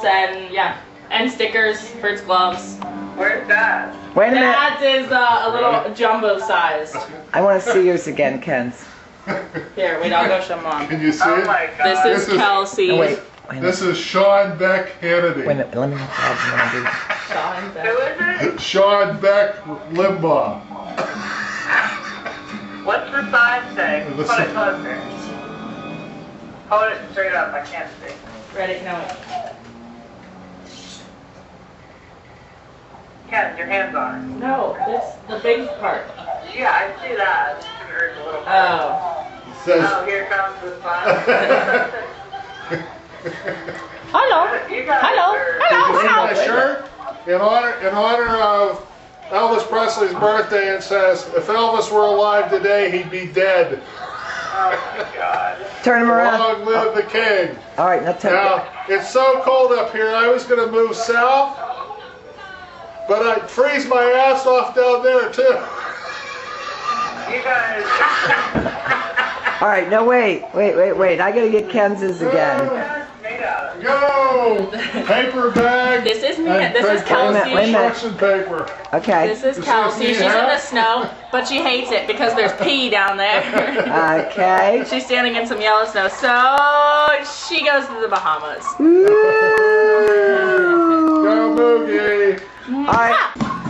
and yeah, and stickers for its gloves. Where's that? Wait a minute. That is a little jumbo size. I want to see yours again, Ken's. Here, wait, I'll go show Mom. Can you see Oh it? my god. This is Kelsey. Oh, wait. Wait a This minute. is Sean Beck Hannity. Wait a minute. Let me know. Sean Who Beck. is it? Sean Beck Limbaugh. What's the sign say? The Put it sign- closer. Hold it straight up, I can't see. Ready? No. Ken, your hands on it. No, this the big part. Yeah, I see that. It's converted a little bit. Oh. Says, Oh, here comes the sign. Hello. You guys Hello. are- Hello. "See my Hello. shirt? In honor of Elvis Presley's birthday, it says, if Elvis were alive today, he'd be dead. Oh my god. Turn him around. Long live the king. All right, now turn. Now, it's so cold up here, I was going to move south, but I'd freeze my ass off down there, too. You guys. All right, no, wait. I gotta get Kenz's again. Made out of. Go! Paper bag. This is me. and This is paper. Kelsey. Wait a minute. Construction paper. Okay. This is This is Kelsey. me, She's in huh? the snow, but she hates it because there's pee down there. Okay. She's standing in some yellow snow, so she goes to the Bahamas. Woo! Go Boogie. All right.